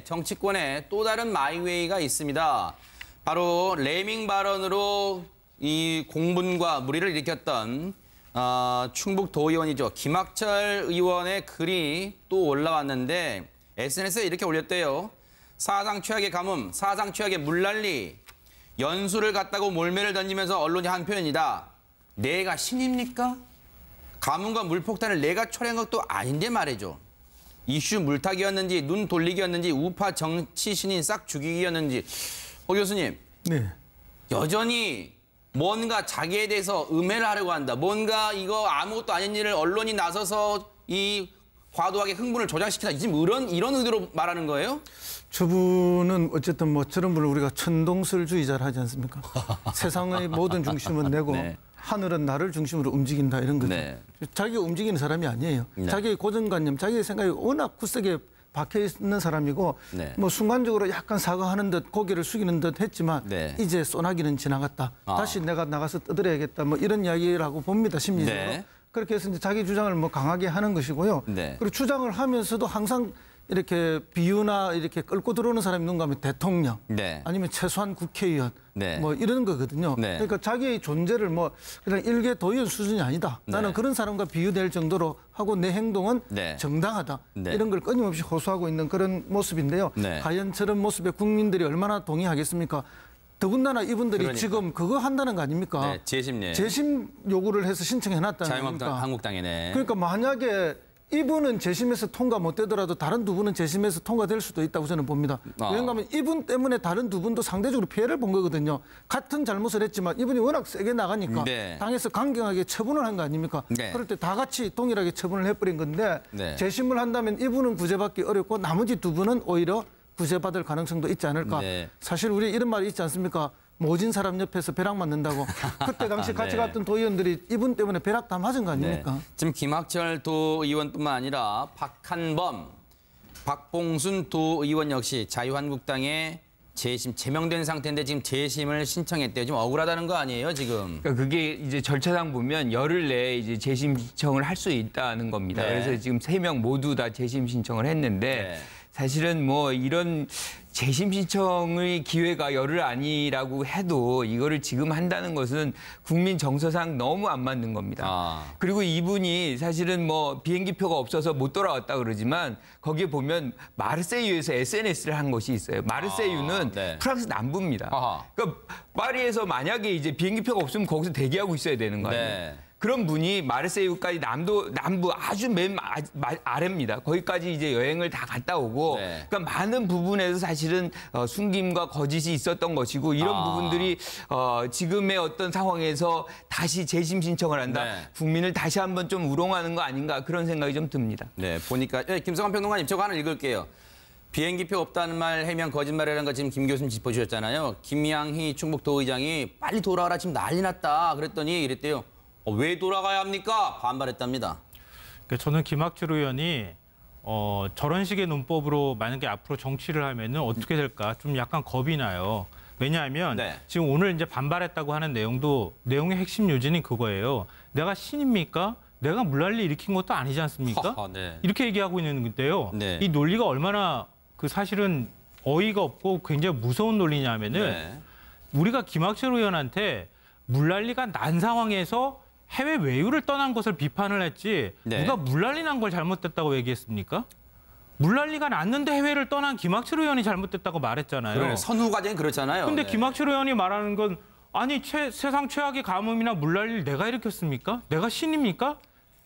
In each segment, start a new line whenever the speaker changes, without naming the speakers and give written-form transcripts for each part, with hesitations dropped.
정치권에 또 다른 마이웨이가 있습니다. 바로 레이밍 발언으로 이 공분과 물의를 일으켰던 충북도의원이죠. 김학철 의원의 글이 또 올라왔는데 SNS에 이렇게 올렸대요. 사상 최악의 가뭄, 사상 최악의 물난리, 연수를 갔다고 몰매를 던지면서 언론이 한 표현이다. 내가 신입니까? 가뭄과 물폭탄을 내가 초래한 것도 아닌데 말이죠. 이슈 물타기였는지 눈 돌리기였는지 우파 정치 신인 싹 죽이기였는지. 호 교수님.
네.
여전히 뭔가 자기에 대해서 음해를 하려고 한다. 뭔가 이거 아무것도 아닌 일을 언론이 나서서 이 과도하게 흥분을 조장시킨다. 지금 이런 의도로 말하는 거예요?
저분은 어쨌든 뭐 저런 분을 우리가 천동설주의자를 하지 않습니까? 세상의 모든 중심은 내고
네.
하늘은 나를 중심으로 움직인다 이런 거죠.
네.
자기가 움직이는 사람이 아니에요.
네.
자기의 고정관념, 자기의 생각이 워낙 굳세게 박혀 있는 사람이고
네.
뭐 순간적으로 약간 사과하는 듯 고개를 숙이는 듯 했지만
네.
이제 소나기는 지나갔다. 다시 내가 나가서 떠들어야겠다. 뭐 이런 이야기라고 봅니다. 심리적으로.
네.
그렇게 해서 이제 자기 주장을 뭐 강하게 하는 것이고요.
네.
그리고 주장을 하면서도 항상 이렇게 비유나 이렇게 끌고 들어오는 사람이 누군가 하면 대통령,
네.
아니면 최소한 국회의원,
네.
뭐 이런 거거든요.
네.
그러니까 자기의 존재를 뭐 그냥 일개 도의원 수준이 아니다.
네.
나는 그런 사람과 비유될 정도로 하고 내 행동은
네.
정당하다.
네.
이런 걸 끊임없이 호소하고 있는 그런 모습인데요.
네.
과연 저런 모습에 국민들이 얼마나 동의하겠습니까? 더군다나 이분들이
그러니까.
지금 그거 한다는 거 아닙니까?
네, 재심
요구를 해서 신청해놨다는
자유한국당,
겁니까?
한국당이네.
그러니까 만약에 이분은 재심에서 통과 못 되더라도 다른 두 분은 재심에서 통과될 수도 있다고 저는 봅니다. 왜냐하면 이분 때문에 다른 두 분도 상대적으로 피해를 본 거거든요. 같은 잘못을 했지만 이분이 워낙 세게 나가니까
네.
당에서 강경하게 처분을 한 거 아닙니까?
네.
그럴 때 다 같이 동일하게 처분을 해버린 건데
네.
재심을 한다면 이분은 구제받기 어렵고 나머지 두 분은 오히려 구제받을 가능성도 있지 않을까.
네.
사실 우리 이런 말이 있지 않습니까? 모진 사람 옆에서 벼락 맞는다고. 그때 당시 같이
네.
갔던 도의원들이 이분 때문에 벼락 다 맞은 거 아닙니까?
네. 지금 김학철 도의원뿐만 아니라 박한범, 박봉순 도의원 역시 자유한국당에 재심 제명된 상태인데 지금 재심을 신청했대요. 지금 억울하다는 거 아니에요, 지금?
그러니까 그게 이제 절차상 보면 열흘 내에 이제 재심 신청을 할 수 있다는 겁니다.
네.
그래서 지금 3명 모두 다 재심 신청을 했는데
네.
사실은 뭐 이런 재심 신청의 기회가 열흘 아니라고 해도 이거를 지금 한다는 것은 국민 정서상 너무 안 맞는 겁니다. 그리고 이분이 사실은 뭐 비행기표가 없어서 못 돌아왔다 그러지만 거기에 보면 마르세유에서 SNS를 한 것이 있어요. 마르세유는
네.
프랑스 남부입니다.
아하.
그러니까 파리에서 만약에 이제 비행기표가 없으면 거기서 대기하고 있어야 되는 거 아니에요.
네.
그런 분이 마르세유까지 남부 아주 맨 아래입니다. 거기까지 이제 여행을 다 갔다 오고,
네.
그러니까 많은 부분에서 사실은 숨김과 거짓이 있었던 것이고 이런 부분들이 지금의 어떤 상황에서 다시 재심 신청을 한다,
네.
국민을 다시 한번 좀 우롱하는 거 아닌가 그런 생각이 좀 듭니다.
네, 보니까 김성환 평론가님 저거 하나 읽을게요. 비행기표 없다는 말 해명 거짓말이라는 거 지금 김 교수님 짚어주셨잖아요. 김양희 충북도의장이 빨리 돌아와라 지금 난리 났다 그랬더니 이랬대요. 왜 돌아가야 합니까? 반발했답니다.
저는 김학철 의원이 저런 식의 논법으로 만약에 앞으로 정치를 하면은 어떻게 될까 좀 약간 겁이 나요. 왜냐하면
네.
지금 오늘 이제 반발했다고 하는 내용의 핵심 요지는 그거예요. 내가 신입니까? 내가 물난리 일으킨 것도 아니지 않습니까?
네.
이렇게 얘기하고 있는 건데요.
네.
이 논리가 얼마나 사실은 어이가 없고 굉장히 무서운 논리냐면은
네.
우리가 김학철 의원한테 물난리가 난 상황에서 해외 외유를 떠난 것을 비판을 했지
네.
누가 물난리 난 걸 잘못됐다고 얘기했습니까? 물난리가 났는데 해외를 떠난 김학철 의원이 잘못됐다고 말했잖아요.
그래, 선후 과정이 그렇잖아요.
근데
네.
김학철 의원이 말하는 건 아니 세상 최악의 가뭄이나 물난리를 내가 일으켰습니까? 내가 신입니까?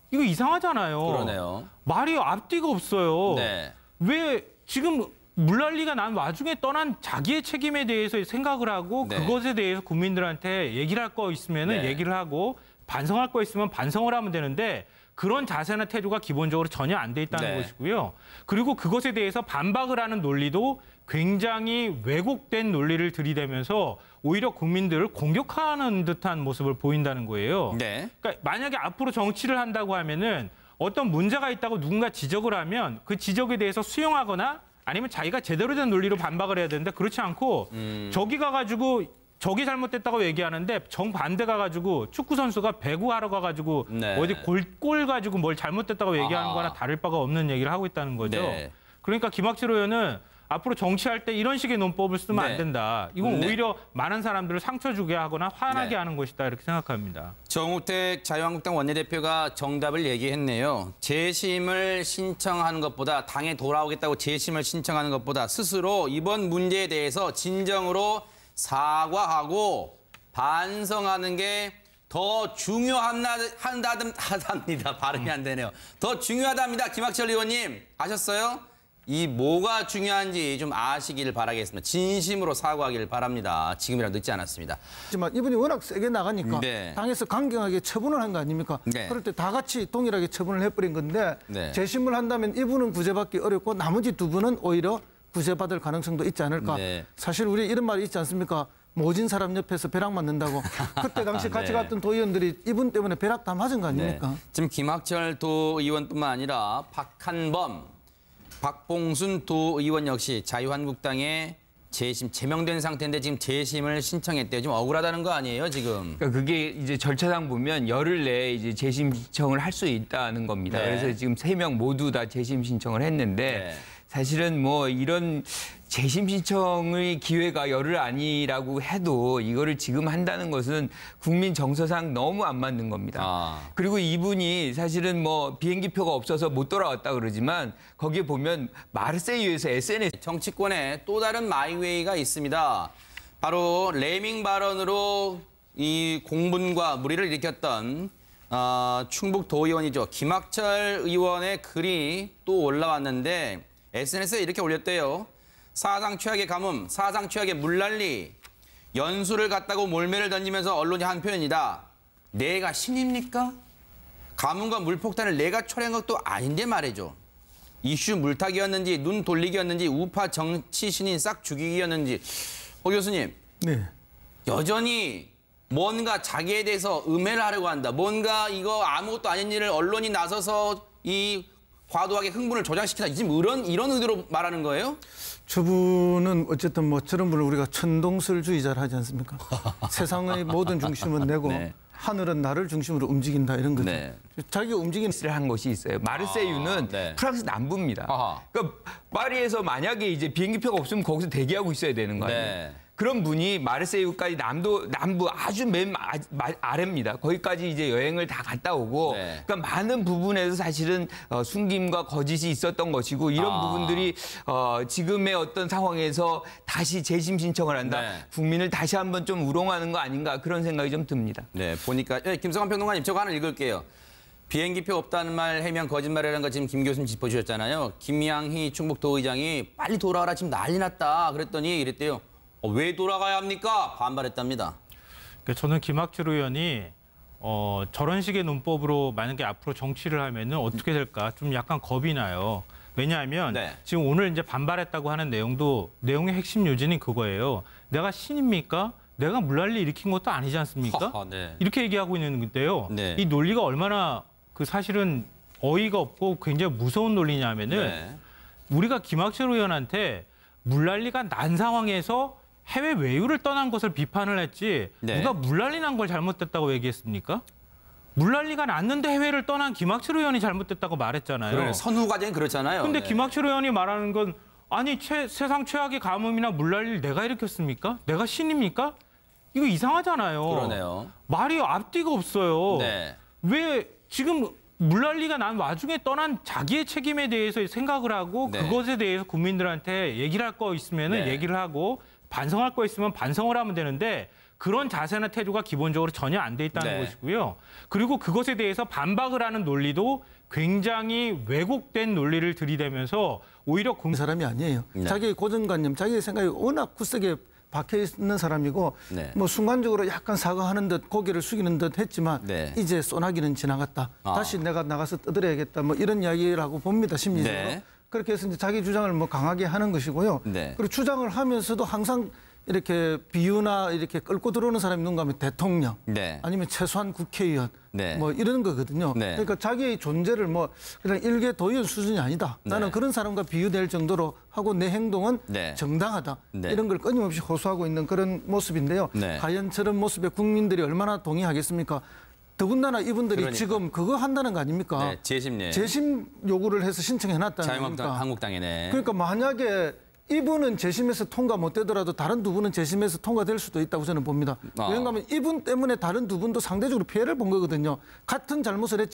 이거 이상하잖아요.
그러네요.
말이 앞뒤가 없어요.
네.
왜 지금 물난리가 난 와중에 떠난 자기의 책임에 대해서 생각을 하고
네.
그것에 대해서 국민들한테 얘기를 할 거 있으면은
네.
얘기를 하고 반성할 거 있으면 반성을 하면 되는데 그런 자세나 태도가 기본적으로 전혀 안 돼 있다는
네.
것이고요. 그리고 그것에 대해서 반박을 하는 논리도 굉장히 왜곡된 논리를 들이대면서 오히려 국민들을 공격하는 듯한 모습을 보인다는 거예요.
네.
그러니까 만약에 앞으로 정치를 한다고 하면은 어떤 문제가 있다고 누군가 지적을 하면 그 지적에 대해서 수용하거나 아니면 자기가 제대로 된 논리로 반박을 해야 되는데 그렇지 않고 저기 가가지고 저기 잘못됐다고 얘기하는데 정반대 가가지고 축구 선수가 배구하러 가가지고
네.
어디 골 가지고 뭘 잘못됐다고 얘기하는
아하.
거나 다를 바가 없는 얘기를 하고 있다는 거죠.
네.
그러니까 김학철 의원은 앞으로 정치할 때 이런 식의 논법을 쓰면
네.
안 된다. 이건
네.
오히려 많은 사람들을 상처 주게 하거나 화나게
네.
하는 것이다 이렇게 생각합니다.
정우택 자유한국당 원내대표가 정답을 얘기했네요. 재심을 신청하는 것보다 당에 돌아오겠다고 재심을 신청하는 것보다 스스로 이번 문제에 대해서 진정으로 사과하고 반성하는 게 더 중요하답니다. 발음이 안 되네요. 더 중요하답니다. 김학철 의원님 아셨어요? 이 뭐가 중요한지 좀 아시길 바라겠습니다. 진심으로 사과하길 바랍니다. 지금이라도 늦지 않았습니다.
하지만 이분이 워낙 세게 나가니까
네.
당에서 강경하게 처분을 한 거 아닙니까?
네.
그럴 때 다 같이 동일하게 처분을 해버린 건데
네.
재심을 한다면 이분은 구제받기 어렵고 나머지 두 분은 오히려 구제받을 가능성도 있지 않을까.
네.
사실 우리 이런 말이 있지 않습니까? 모진 사람 옆에서 벼락 맞는다고. 그때 당시 같이
네.
갔던 도의원들이 이분 때문에 벼락 다 맞은 거 아닙니까?
네. 지금 김학철 도의원뿐만 아니라 박한범, 박봉순 도의원 역시 자유한국당에 재심 제명된 상태인데 지금 재심을 신청했대요. 좀 억울하다는 거 아니에요, 지금?
그러니까 그게 이제 절차상 보면 열흘 내에 이제 재심 신청을 할 수 있다는 겁니다.
네.
그래서 지금 3명 모두 다 재심 신청을 했는데
네.
사실은 뭐 이런 재심 신청의 기회가 열흘 아니라고 해도 이거를 지금 한다는 것은 국민 정서상 너무 안 맞는 겁니다. 그리고 이분이 사실은 뭐 비행기표가 없어서 못 돌아왔다 그러지만 거기에 보면 마르세유에서 SNS
정치권에 또 다른 마이웨이가 있습니다. 바로 레밍 발언으로 이 공분과 물의를 일으켰던 충북 도의원이죠. 김학철 의원의 글이 또 올라왔는데 SNS에 이렇게 올렸대요. 사상 최악의 가뭄, 사상 최악의 물난리, 연수를 갔다고 몰매를 던지면서 언론이 한 표현이다. 내가 신입니까? 가뭄과 물폭탄을 내가 초래한 것도 아닌데 말이죠. 이슈 물타기였는지 눈 돌리기였는지 우파 정치 신인 싹 죽이기였는지. 교수님.
네.
여전히 뭔가 자기에 대해서 음해를 하려고 한다. 뭔가 이거 아무것도 아닌 일을 언론이 나서서 이 과도하게 흥분을 조장시키다. 지금 이런 의도로 말하는 거예요?
저분은 어쨌든 뭐 저런 분을 우리가 천동설주의자를 하지 않습니까? 세상의 모든 중심은 내고
네.
하늘은 나를 중심으로 움직인다 이런 거죠.
네.
자기가 움직이는
를 한 것이 있어요. 마르세유는
네.
프랑스 남부입니다.
아하.
그러니까 파리에서 만약에 이제 비행기표가 없으면 거기서 대기하고 있어야 되는 거 아니에요.
네.
그런 분이 마르세유까지 남부 아주 맨 아래입니다. 거기까지 이제 여행을 다 갔다 오고,
네.
그러니까 많은 부분에서 사실은 숨김과 거짓이 있었던 것이고 이런 부분들이 지금의 어떤 상황에서 다시 재심 신청을 한다.
네.
국민을 다시 한번 좀 우롱하는 거 아닌가 그런 생각이 좀 듭니다.
네, 보니까 김성환 평론가님 저거 하나 읽을게요. 비행기표 없다는 말 해명 거짓말이라는 거 지금 김 교수님 짚어주셨잖아요. 김양희 충북도의장이 빨리 돌아와라 지금 난리 났다 그랬더니 이랬대요. 왜 돌아가야 합니까? 반발했답니다.
그러니까 저는 김학철 의원이 저런 식의 논법으로 만약에 앞으로 정치를 하면은 어떻게 될까 좀 약간 겁이 나요. 왜냐하면
네.
지금 오늘 이제 반발했다고 하는 내용의 핵심 요지는 그거예요. 내가 신입니까? 내가 물난리 일으킨 것도 아니지 않습니까?
네.
이렇게 얘기하고 있는 건데요.
네.
이 논리가 얼마나 사실은 어이가 없고 굉장히 무서운 논리냐면은
네.
우리가 김학철 의원한테 물난리가 난 상황에서 해외 외유를 떠난 것을 비판을 했지
네.
누가 물난리 난 걸 잘못됐다고 얘기했습니까? 물난리가 났는데 해외를 떠난 김학철 의원이 잘못됐다고 말했잖아요.
그러네, 선후 과정이 그렇잖아요.
근데
네.
김학철 의원이 말하는 건 아니 세상 최악의 가뭄이나 물난리를 내가 일으켰습니까? 내가 신입니까? 이거 이상하잖아요.
그러네요.
말이 앞뒤가 없어요.
네.
왜 지금 물난리가 난 와중에 떠난 자기의 책임에 대해서 생각을 하고
네.
그것에 대해서 국민들한테 얘기를 할 거 있으면은
네.
얘기를 하고 반성할 거 있으면 반성을 하면 되는데 그런 자세나 태도가 기본적으로 전혀 안 돼 있다는
네.
것이고요. 그리고 그것에 대해서 반박을 하는 논리도 굉장히 왜곡된 논리를 들이대면서 오히려
사람이 아니에요.
네.
자기의 고정관념, 자기의 생각이 워낙 굳세게 박혀 있는 사람이고
네.
뭐 순간적으로 약간 사과하는 듯 고개를 숙이는 듯 했지만
네.
이제 소나기는 지나갔다. 다시 내가 나가서 떠들어야겠다. 뭐 이런 이야기라고 봅니다. 심리적으로.
네.
그렇게 해서 이제 자기 주장을 뭐 강하게 하는 것이고요.
네.
그리고 주장을 하면서도 항상 이렇게 비유나 이렇게 끌고 들어오는 사람이 누군가 하면 대통령
네.
아니면 최소한 국회의원
네.
뭐 이런 거거든요.
네.
그러니까 자기의 존재를 뭐 그냥 일개 도의원 수준이 아니다. 나는
네.
그런 사람과 비유될 정도로 하고 내 행동은
네.
정당하다.
네.
이런 걸 끊임없이 호소하고 있는 그런 모습인데요.
네.
과연 저런 모습에 국민들이 얼마나 동의하겠습니까? 더군다나 이분들이
그러니까.
지금 그거 한다는 거 아닙니까?
네, 재심
재심 요구를 해서 신청해놨다는
자유한국당
겁니까?
한국당이네.
그러니까 만약에 이분은 재심에서 통과 못 되더라도 다른 두 분은 재심에서 통과될 수도 있다고 저는 봅니다. 왜냐하면 이분 때문에 다른 두 분도 상대적으로 피해를 본 거거든요. 같은 잘못을 했지만